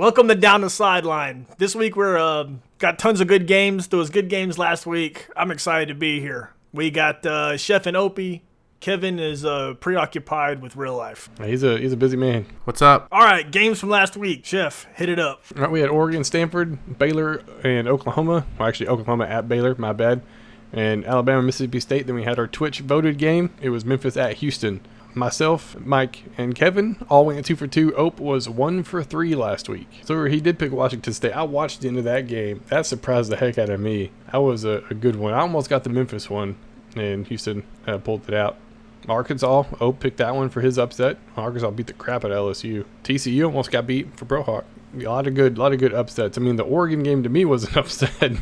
Welcome to Down the Sideline. This week we're got tons of good games. There was good games last week. I'm excited to be here. We got Chef and Opie. Kevin is preoccupied with real life. He's a busy man. What's up? All right, games from last week. Chef, hit it up. All right, we had Oregon, Stanford, Baylor, and Oklahoma. Well, actually, Oklahoma at Baylor, my bad. And Alabama, Mississippi State. Then we had our Twitch voted game. It was Memphis at Houston. Myself, Mike, and Kevin all went 2 for 2. Ope was 1 for 3 last week. So he did pick Washington State. I watched the end of that game. That surprised the heck out of me. That was a good one. I almost got the Memphis one, and Houston pulled it out. Arkansas, Ope picked that one for his upset. Arkansas beat the crap out of LSU. TCU almost got beat for Brohawk. A lot of good upsets. I mean, the Oregon game to me was an upset.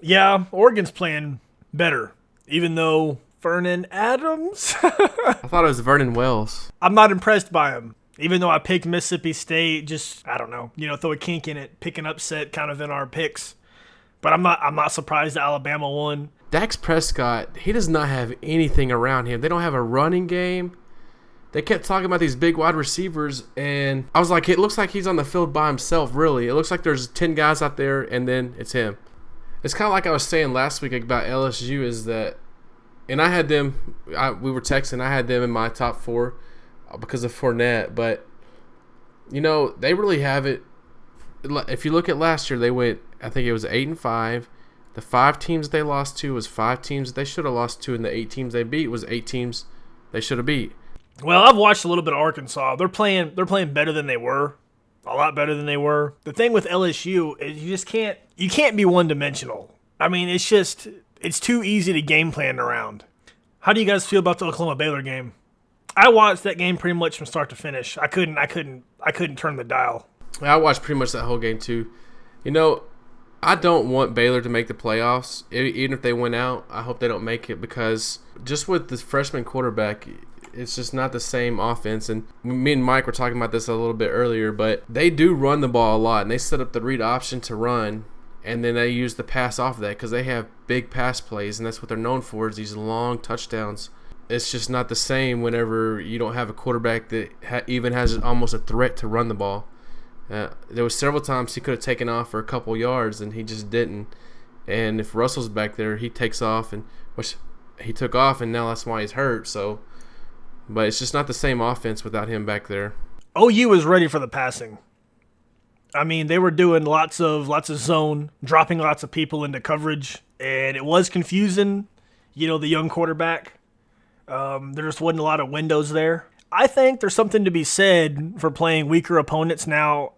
Yeah, Oregon's playing better, even though Vernon Adams. I thought it was Vernon Wells. I'm not impressed by him. Even though I picked Mississippi State, just, I don't know, throw a kink in it, pick an upset kind of in our picks. But I'm not surprised that Alabama won. Dax Prescott, he does not have anything around him. They don't have a running game. They kept talking about these big wide receivers, and I was like, it looks like he's on the field by himself, really. It looks like there's 10 guys out there, and then it's him. It's kind of like I was saying last week about LSU is that, and I had them, we were texting, I had them in my top 4 because of Fournette, but, they really have it. If you look at last year, they went, I think it was 8-5. The 5 teams they lost to was 5 teams they should have lost to, and the 8 teams they beat was 8 teams they should have beat. Well, I've watched a little bit of Arkansas. They're playing better than they were. A lot better than they were. The thing with LSU is you can't be one-dimensional. I mean, it's too easy to game plan around. How do you guys feel about the Oklahoma Baylor game? I watched that game pretty much from start to finish. I couldn't turn the dial. I watched pretty much that whole game too. I don't want Baylor to make the playoffs. Even if they win out, I hope they don't make it because just with the freshman quarterback, it's just not the same offense. And me and Mike were talking about this a little bit earlier, but they do run the ball a lot, and they set up the read option to run, and then they use the pass off of that because they have big pass plays, and that's what they're known for is these long touchdowns. It's just not the same whenever you don't have a quarterback that even has almost a threat to run the ball. There was several times he could have taken off for a couple yards, and he just didn't. And if Russell's back there, he takes off, and which he took off, and now that's why he's hurt. So, but it's just not the same offense without him back there. OU was ready for the passing. I mean, they were doing lots of zone, dropping lots of people into coverage, and it was confusing. The young quarterback. There just wasn't a lot of windows there. I think there's something to be said for playing weaker opponents now.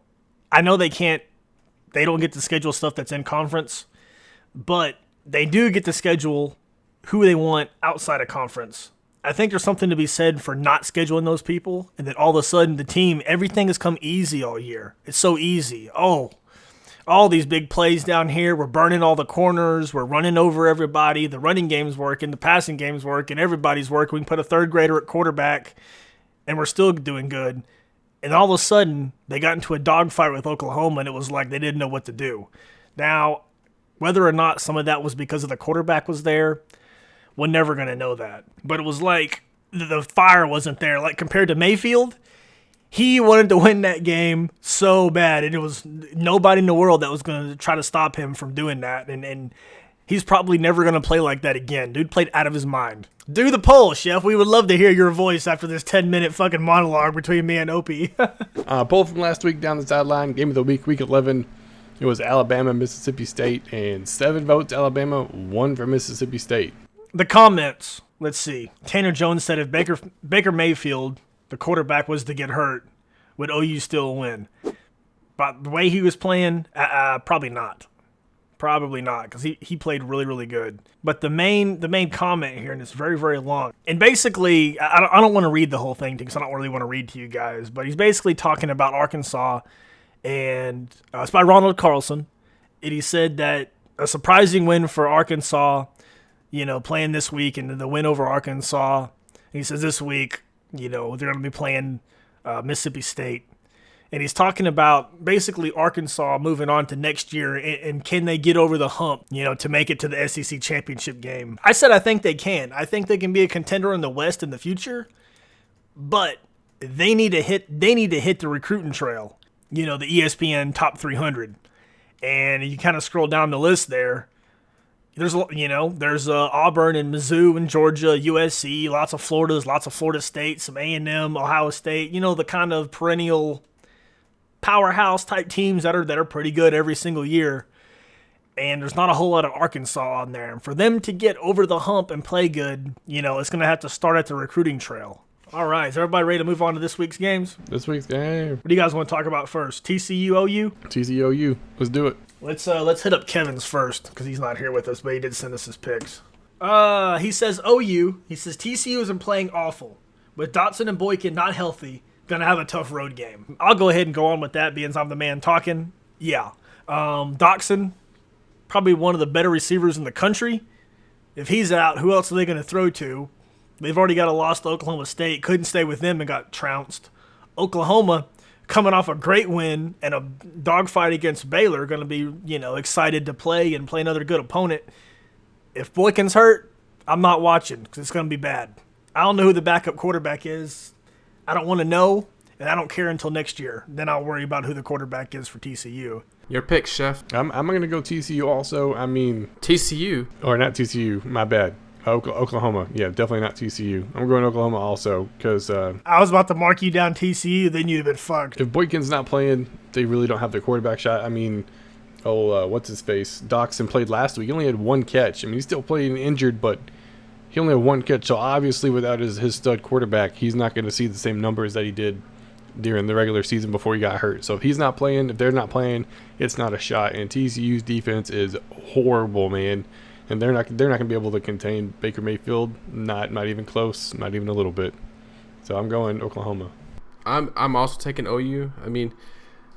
I know they don't get to schedule stuff that's in conference, but they do get to schedule who they want outside of conference. I think there's something to be said for not scheduling those people, and then all of a sudden the team, everything has come easy all year. It's so easy. Oh, all these big plays down here. We're burning all the corners. We're running over everybody. The running game's working. The passing game's working. Everybody's working. We can put a third grader at quarterback, and we're still doing good. And all of a sudden, they got into a dogfight with Oklahoma, and it was like they didn't know what to do. Now, whether or not some of that was because of the quarterback was there, we're never going to know that. But it was like the fire wasn't there. Like compared to Mayfield, he wanted to win that game so bad, and it was nobody in the world that was going to try to stop him from doing that. And he's probably never going to play like that again. Dude played out of his mind. Do the poll, Chef. We would love to hear your voice after this 10-minute fucking monologue between me and Opie. Poll from last week, Down the Sideline, game of the week, week 11. It was Alabama, Mississippi State, and 7 votes Alabama, 1 for Mississippi State. The comments. Let's see. Tanner Jones said if Baker Mayfield, the quarterback, was to get hurt, would OU still win? But the way he was playing, probably not. Probably not, because he played really, really good. But the main comment here, and it's very, very long. And basically, I don't want to read the whole thing because I don't really want to read to you guys. But he's basically talking about Arkansas, and it's by Ronald Carlson. And he said that a surprising win for Arkansas, playing this week, and the win over Arkansas. And he says this week, they're going to be playing Mississippi State. And he's talking about basically Arkansas moving on to next year and can they get over the hump, to make it to the SEC championship game. I said I think they can. I think they can be a contender in the West in the future, but they need to hit the recruiting trail. the ESPN top 300. And you kind of scroll down the list there. There's Auburn and Mizzou and Georgia, USC, lots of Floridas, lots of Florida State, some A&M, Ohio State. The kind of perennial powerhouse type teams that are pretty good every single year. And there's not a whole lot of Arkansas on there. And for them to get over the hump and play good, it's going to have to start at the recruiting trail. All right, is everybody ready to move on to this week's games? This week's game. What do you guys want to talk about first? TCU OU? TCU OU. Let's do it. Let's hit up Kevin's first because he's not here with us, but he did send us his picks. He says OU. He says TCU isn't playing awful. With Dotson and Boykin not healthy, gonna have a tough road game. I'll go ahead and go on with that, being I'm the man talking. Yeah, Dotson, probably one of the better receivers in the country. If he's out, who else are they gonna throw to? They've already got a loss to Oklahoma State. Couldn't stay with them and got trounced. Oklahoma, coming off a great win and a dogfight against Baylor, going to be, excited to play and play another good opponent. If Boykin's hurt, I'm not watching because it's going to be bad. I don't know who the backup quarterback is. I don't want to know, and I don't care until next year. Then I'll worry about who the quarterback is for TCU. Your pick, Chef. I'm going to go TCU also. TCU? Or not TCU, my bad. Oklahoma. Yeah, definitely not TCU. I'm going Oklahoma also because I was about to mark you down TCU, then you'd have been fucked. If Boykin's not playing, they really don't have their quarterback shot. What's his face? Doxson played last week. He only had one catch. He's still playing injured, but he only had one catch. So obviously without his stud quarterback, he's not going to see the same numbers that he did during the regular season before he got hurt. So if he's not playing, if they're not playing, it's not a shot. And TCU's defense is horrible, man. And they're not going to be able to contain Baker Mayfield, not even close, not even a little bit. So I'm going Oklahoma. I'm also taking OU.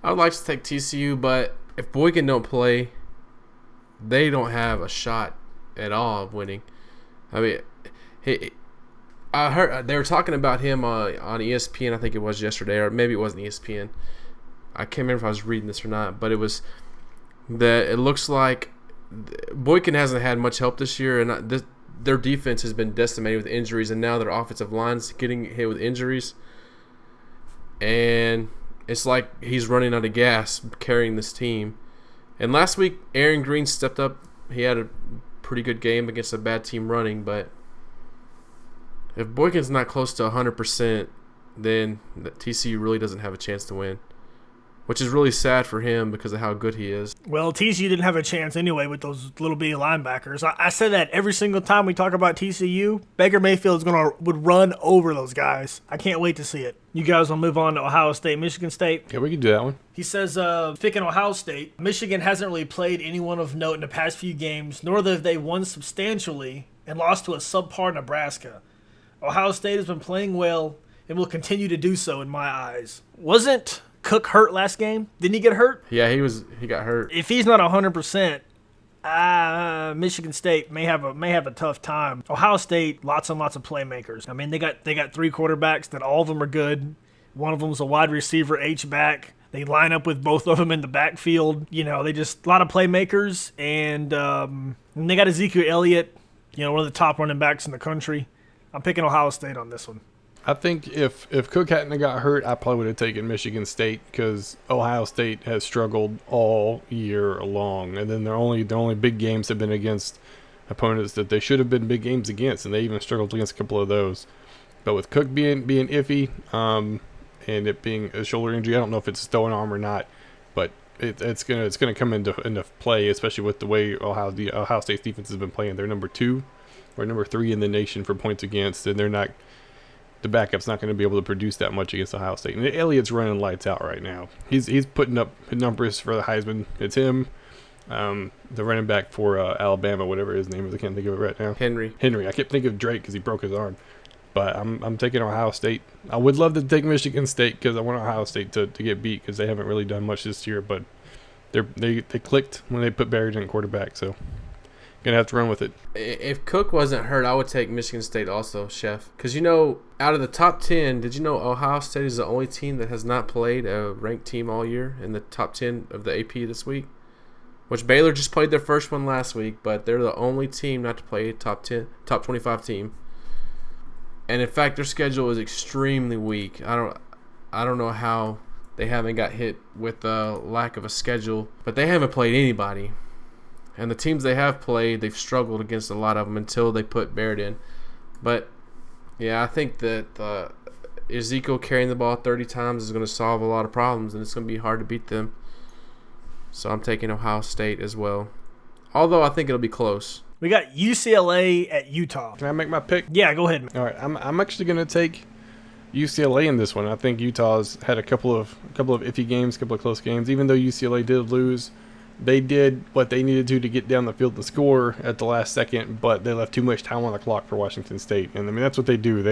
I would like to take TCU, but if Boykin don't play, they don't have a shot at all of winning. I heard they were talking about him on ESPN. I think it was yesterday, or maybe it wasn't ESPN. I can't remember if I was reading this or not, but it was that it looks like Boykin hasn't had much help this year, and their defense has been decimated with injuries, and now their offensive line's getting hit with injuries. And it's like he's running out of gas carrying this team. And last week, Aaron Green stepped up. He had a pretty good game against a bad team running, but if Boykin's not close to 100%, then TCU really doesn't have a chance to win. Which is really sad for him because of how good he is. Well, TCU didn't have a chance anyway with those little bitty linebackers. I said that every single time we talk about TCU. Baker Mayfield would run over those guys. I can't wait to see it. You guys will move on to Ohio State, Michigan State. Yeah, we can do that one. He says, picking Ohio State, Michigan hasn't really played anyone of note in the past few games, nor have they won substantially and lost to a subpar Nebraska. Ohio State has been playing well and will continue to do so in my eyes. Wasn't Cook hurt last game? Didn't he get hurt? Yeah, he got hurt. If he's not 100%, Michigan State may have a tough time. Ohio State, lots and lots of playmakers. They got three quarterbacks that all of them are good. One of them's a wide receiver, H-back. They line up with both of them in the backfield. They just a lot of playmakers, and they got Ezekiel Elliott, one of the top running backs in the country. I'm picking Ohio State on this one. I think if Cook hadn't have got hurt, I probably would have taken Michigan State because Ohio State has struggled all year long, and then their only big games have been against opponents that they should have been big games against, and they even struggled against a couple of those. But with Cook being iffy, and it being a shoulder injury, I don't know if it's a stolen arm or not, but it's gonna come into play, especially with the way Ohio State's defense has been playing. They're number 2 or number 3 in the nation for points against, and they're not. The backup's not going to be able to produce that much against Ohio State. And Elliott's running lights out right now. He's putting up numbers for the Heisman. It's him, the running back for Alabama, whatever his name is. I can't think of it right now. Henry. I kept thinking of Drake because he broke his arm. But I'm taking Ohio State. I would love to take Michigan State because I want Ohio State to get beat because they haven't really done much this year. But they clicked when they put Barrett in quarterback, so gonna have to run with it. If Cook wasn't hurt, I would take Michigan State also, Chef. Because out of the top 10, did you know Ohio State is the only team that has not played a ranked team all year in the top 10 of the AP this week? Which Baylor just played their first one last week, but they're the only team not to play a top 25 team. And in fact, their schedule is extremely weak. I don't know how they haven't got hit with the lack of a schedule. But they haven't played anybody. And the teams they have played, they've struggled against a lot of them until they put Barrett in. But, yeah, I think that Ezekiel carrying the ball 30 times is going to solve a lot of problems, and it's going to be hard to beat them. So I'm taking Ohio State as well. Although I think it'll be close. We got UCLA at Utah. Can I make my pick? Yeah, go ahead. All right, I'm actually going to take UCLA in this one. I think Utah's had a couple of iffy games, a couple of close games. Even though UCLA did lose, they did what they needed to get down the field and score at the last second, but they left too much time on the clock for Washington State. And I mean, that's what they do.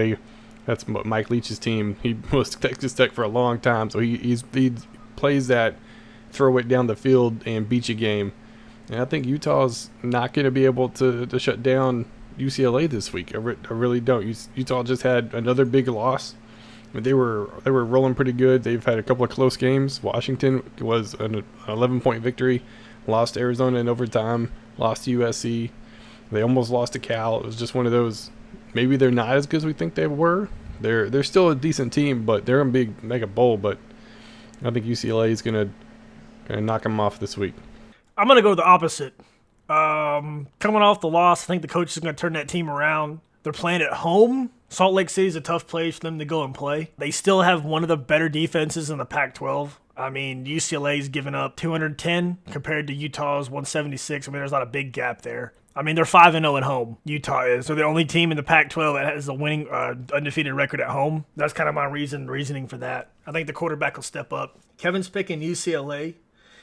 That's what Mike Leach's team. He was Texas Tech for a long time, so he plays that, throw it down the field and beat you game. And I think Utah's not going to be able to shut down UCLA this week. I really don't. Utah just had another big loss. I mean, they were rolling pretty good. They've had a couple of close games. Washington was an 11-point victory. Lost to Arizona in overtime. Lost to USC. They almost lost to Cal. It was just one of those. Maybe they're not as good as we think they were. They're still a decent team, but they're going to make a bowl. But I think UCLA is going to knock them off this week. I'm going to go the opposite. Coming off the loss, I think the coach is going to turn that team around. They're playing at home. Salt Lake City is a tough place for them to go and play. They still have one of the better defenses in the Pac-12. I mean, UCLA's given up 210 compared to Utah's 176. I mean, there's not a big gap there. I mean, they're 5-0 at home. Utah is. They're the only team in the Pac-12 that has a winning, undefeated record at home. That's kind of my reasoning for that. I think the quarterback will step up. Kevin's picking UCLA.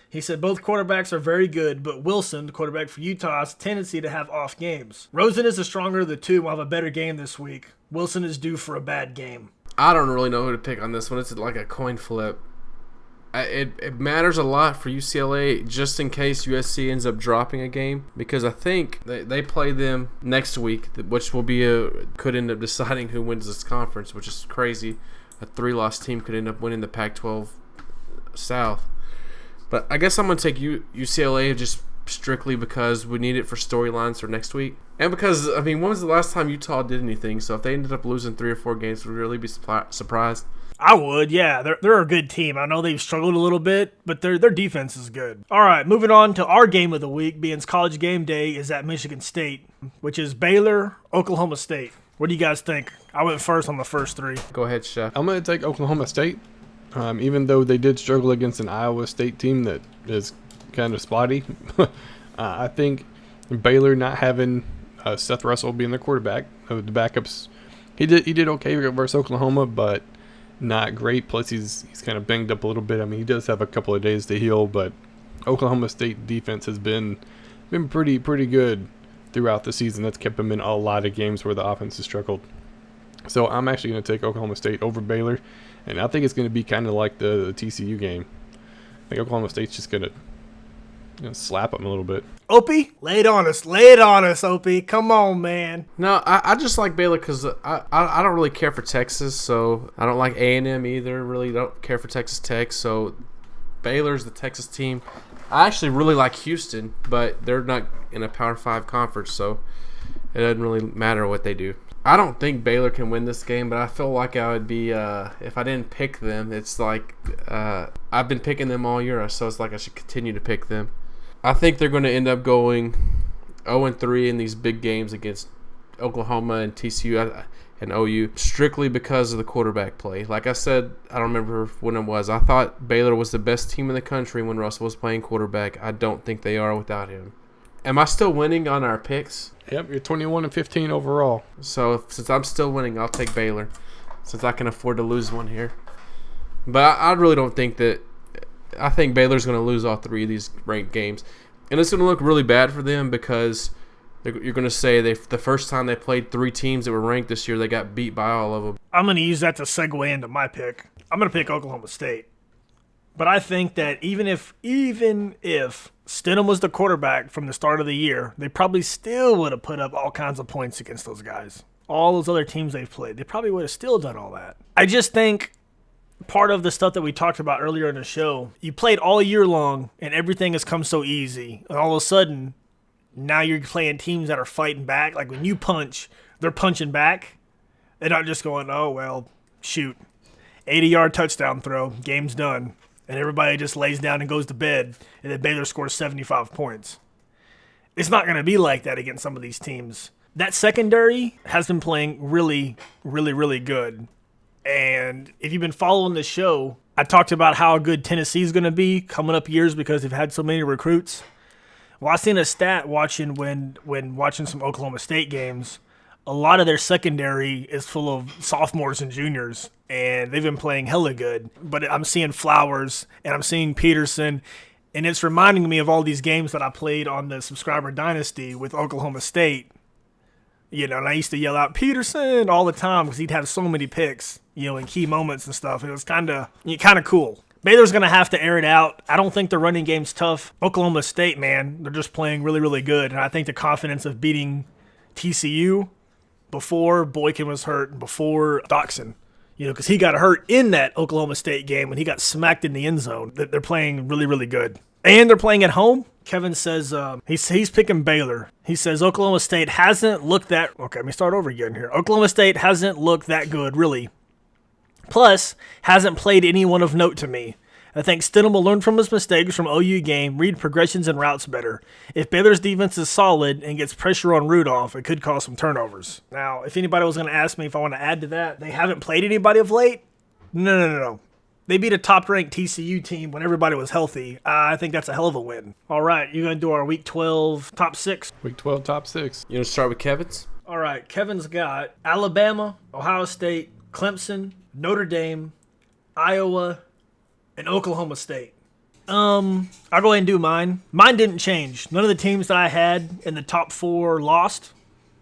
He said both quarterbacks are very good, but Wilson, the quarterback for Utah, has a tendency to have off games. Rosen is the stronger of the two and will have a better game this week. Wilson is due for a bad game. I don't really know who to pick on this one. It's like a coin flip. It matters a lot for UCLA just in case USC ends up dropping a game, because I think they play them next week, which will could end up deciding who wins this conference, which is crazy. A 3-loss team could end up winning the Pac-12 South. But I guess I'm going to take UCLA just strictly because we need it for storylines for next week. And because, I mean, when was the last time Utah did anything? So if they ended up losing 3 or 4 games, would we really be surprised? I would, yeah. They're a good team. I know they've struggled a little bit, but their defense is good. All right, moving on to our game of the week, being College Game Day, is at Michigan State, which is Baylor, Oklahoma State. What do you guys think? I went first on the first 3. Go ahead, Chef. I'm going to take Oklahoma State. Even though they did struggle against an Iowa State team that is kind of spotty, I think Baylor not having Seth Russell being their quarterback, the backups, he did okay versus Oklahoma, but not great. Plus, he's kind of banged up a little bit. I mean, he does have a couple of days to heal, but Oklahoma State defense has been pretty good throughout the season. That's kept them in a lot of games where the offense has struggled. So I'm actually going to take Oklahoma State over Baylor. And I think it's going to be kind of like the TCU game. I think Oklahoma State's just going to slap them a little bit. Opie, lay it on us, Opie. Come on, man. No, I just like Baylor because I don't really care for Texas, so I don't like A&M either. Really don't care for Texas Tech, so Baylor's the Texas team. I actually really like Houston, but they're not in a Power 5 conference, so it doesn't really matter what they do. I don't think Baylor can win this game, but I feel like I would be, if I didn't pick them, it's like I've been picking them all year, so it's like I should continue to pick them. I think they're going to end up going 0-3 in these big games against Oklahoma and TCU and OU, strictly because of the quarterback play. Like I said, I don't remember when it was. I thought Baylor was the best team in the country when Russell was playing quarterback. I don't think they are without him. Am I still winning on our picks? Yep, you're 21-15 overall. So since I'm still winning, I'll take Baylor, since I can afford to lose one here. But I really don't think that. I think Baylor's going to lose all 3 of these ranked games, and it's going to look really bad for them because you're going to say the first time they played 3 teams that were ranked this year, they got beat by all of them. I'm going to use that to segue into my pick. I'm going to pick Oklahoma State. But I think that even if Stidham was the quarterback from the start of the year, they probably still would have put up all kinds of points against those guys. All those other teams they've played, they probably would have still done all that. I just think part of the stuff that we talked about earlier in the show, you played all year long and everything has come so easy. And all of a sudden, now you're playing teams that are fighting back. Like when you punch, they're punching back. They're not just going, oh, well, shoot. 80-yard touchdown throw, game's done. And everybody just lays down and goes to bed, and then Baylor scores 75 points. It's not going to be like that against some of these teams. That secondary has been playing really, really, really good. And if you've been following the show, I talked about how good Tennessee's going to be coming up years because they've had so many recruits. Well, I seen a stat watching when watching some Oklahoma State games. A lot of their secondary is full of sophomores and juniors, and they've been playing hella good. But I'm seeing Flowers, and I'm seeing Peterson, and it's reminding me of all these games that I played on the Subscriber Dynasty with Oklahoma State. And I used to yell out Peterson all the time because he'd have so many picks, in key moments and stuff. It was kind of cool. Baylor's going to have to air it out. I don't think the running game's tough. Oklahoma State, man, they're just playing really, really good. And I think the confidence of beating TCU before Boykin was hurt and before Doxson, because he got hurt in that Oklahoma State game when he got smacked in the end zone. They're playing really, really good. And they're playing at home. Kevin says he's picking Baylor. He says Oklahoma State hasn't looked that... Okay, let me start over again here. Oklahoma State hasn't looked that good, really. Plus, hasn't played anyone of note to me. I think Stidham will learn from his mistakes from OU game, read progressions and routes better. If Baylor's defense is solid and gets pressure on Rudolph, it could cause some turnovers. Now, if anybody was going to ask me if I want to add to that, they haven't played anybody of late? No. They beat a top-ranked TCU team when everybody was healthy. I think that's a hell of a win. All right, you're going to do our Week 12 top 6? Week 12 top 6. You want to start with Kevin's? All right, Kevin's got Alabama, Ohio State, Clemson, Notre Dame, Iowa, and Oklahoma State. I'll go ahead and do mine. Mine didn't change. None of the teams that I had in the top 4 lost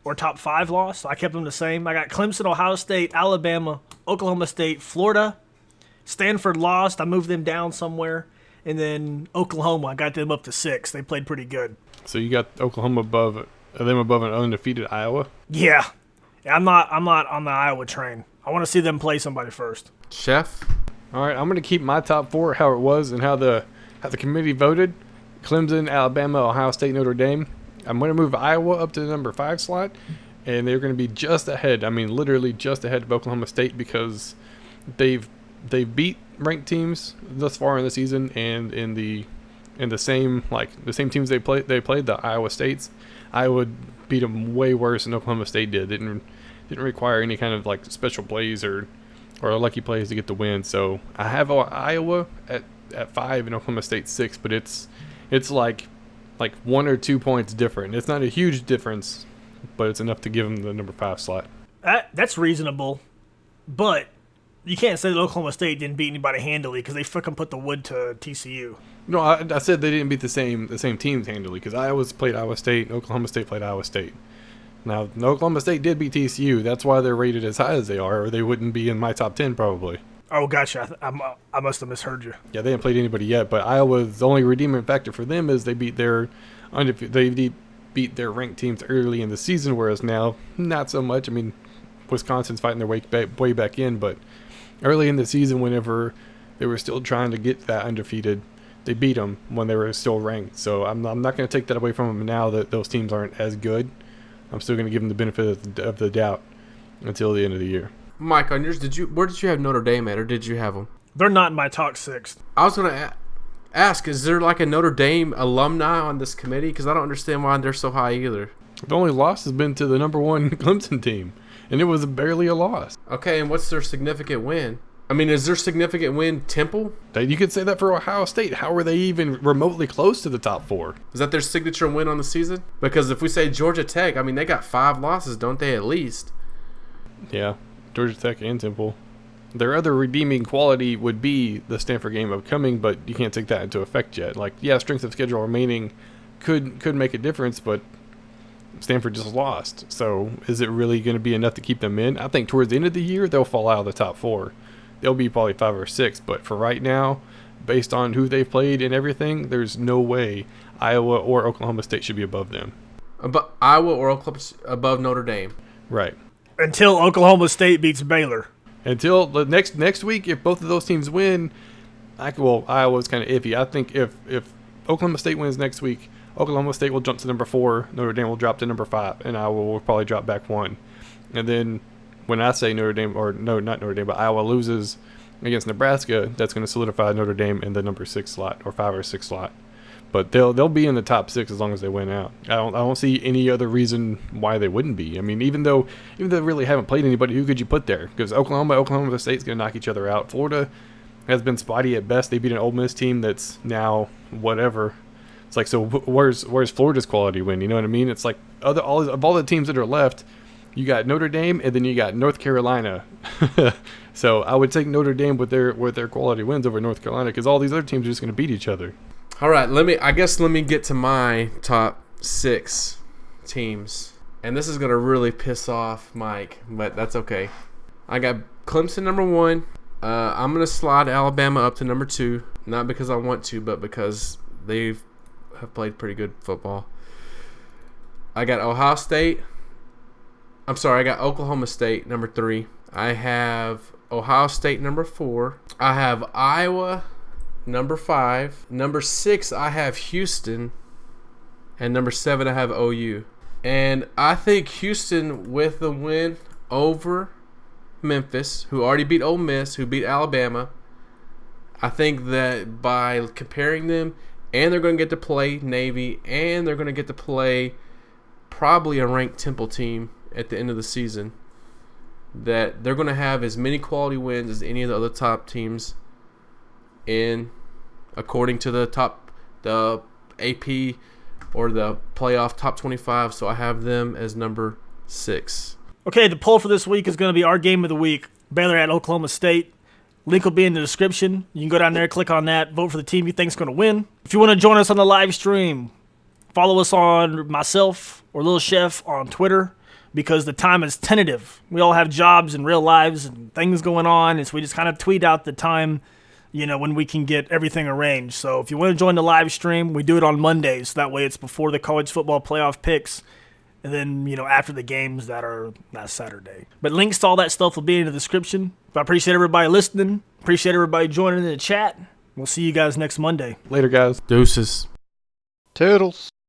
or top 5 lost. I kept them the same. I got Clemson, Ohio State, Alabama, Oklahoma State, Florida. Stanford lost. I moved them down somewhere. And then Oklahoma, I got them up to 6. They played pretty good. So you got Oklahoma above an undefeated Iowa? Yeah. I'm not on the Iowa train. I want to see them play somebody first. Chef? All right, I'm going to keep my top 4 how it was and how the committee voted. Clemson, Alabama, Ohio State, Notre Dame. I'm going to move Iowa up to the number 5 slot, and they're going to be just ahead. I mean, literally just ahead of Oklahoma State because they've beat ranked teams thus far in the season, and in the same teams they played the Iowa States. Iowa beat them way worse than Oklahoma State did. Didn't require any kind of special plays or lucky plays to get the win. So I have Iowa at 5 and Oklahoma State 6, but it's like 1 or 2 points different. It's not a huge difference, but it's enough to give them the number 5 slot. That's reasonable, but you can't say that Oklahoma State didn't beat anybody handily because they fucking put the wood to TCU. No, I said they didn't beat the same teams handily because Iowa played Iowa State and Oklahoma State played Iowa State. Now, Oklahoma State did beat TCU. That's why they're rated as high as they are, or they wouldn't be in my top 10 probably. Oh, gotcha. I must have misheard you. Yeah, they haven't played anybody yet, but Iowa's the only redeeming factor for them is they beat their ranked teams early in the season, whereas now not so much. I mean, Wisconsin's fighting their way back in, but early in the season, whenever they were still trying to get that undefeated, they beat them when they were still ranked. So I'm not going to take that away from them now that those teams aren't as good. I'm still going to give them the benefit of the doubt until the end of the year. Mike, on yours, where did you have Notre Dame at, or did you have them? They're not in my top 6. I was going to ask, is there a Notre Dame alumni on this committee? Because I don't understand why they're so high either. The only loss has been to the number 1 Clemson team, and it was barely a loss. Okay, and what's their significant win? I mean, is their significant win Temple? You could say that for Ohio State. How are they even remotely close to the top 4? Is that their signature win on the season? Because if we say Georgia Tech, I mean, they got 5 losses, don't they, at least? Yeah, Georgia Tech and Temple. Their other redeeming quality would be the Stanford game upcoming, but you can't take that into effect yet. Strength of schedule remaining could make a difference, but Stanford just lost. So is it really going to be enough to keep them in? I think towards the end of the year, they'll fall out of the top 4. They'll be probably 5 or 6, but for right now, based on who they've played and everything, there's no way Iowa or Oklahoma State should be above them. Iowa or Oklahoma above Notre Dame. Right. Until Oklahoma State beats Baylor. Until the next week, if both of those teams win, Iowa's kind of iffy. I think if Oklahoma State wins next week, Oklahoma State will jump to number 4, Notre Dame will drop to number 5, and Iowa will probably drop back 1. And then when I say Notre Dame, or no, not Notre Dame, but Iowa loses against Nebraska, that's going to solidify Notre Dame in the number 6 slot or 5 or 6 slot. But they'll be in the top 6 as long as they win out. I don't see any other reason why they wouldn't be. I mean, even though they really haven't played anybody, who could you put there? Because Oklahoma State's going to knock each other out. Florida has been spotty at best. They beat an Ole Miss team that's now whatever. It's like, so where's Florida's quality win? You know what I mean? It's like of all the teams that are left, you got Notre Dame and then you got North Carolina. So I would take Notre Dame with their quality wins over North Carolina, because all these other teams are just going to beat each other. All right, let me get to my top 6 teams. And this is going to really piss off Mike, but that's okay. I got Clemson number 1. I'm going to slide Alabama up to number 2, not because I want to, but because they have played pretty good football. I got Ohio State. I'm sorry, I got Oklahoma State number 3. I have Ohio State number 4. I have Iowa number 5. Number 6, I have Houston. And number 7, I have OU. And I think Houston, with the win over Memphis, who already beat Ole Miss, who beat Alabama, I think that by comparing them, and they're going to get to play Navy, and they're going to get to play probably a ranked Temple team at the end of the season, that they're going to have as many quality wins as any of the other top teams according to the AP or the playoff top 25. So I have them as number 6. Okay, the poll for this week is going to be our game of the week, Baylor at Oklahoma State. Link will be in the description. You can go down there, click on that, vote for the team you think is going to win. If you want to join us on the live stream, follow us on myself or Little Chef on Twitter, because the time is tentative. We all have jobs and real lives and things going on, and so we just kind of tweet out the time, when we can get everything arranged. So if you want to join the live stream, we do it on Mondays. That way it's before the college football playoff picks, and then, after the games that are that Saturday. But links to all that stuff will be in the description. But I appreciate everybody listening. Appreciate everybody joining in the chat. We'll see you guys next Monday. Later, guys. Deuces. Toodles.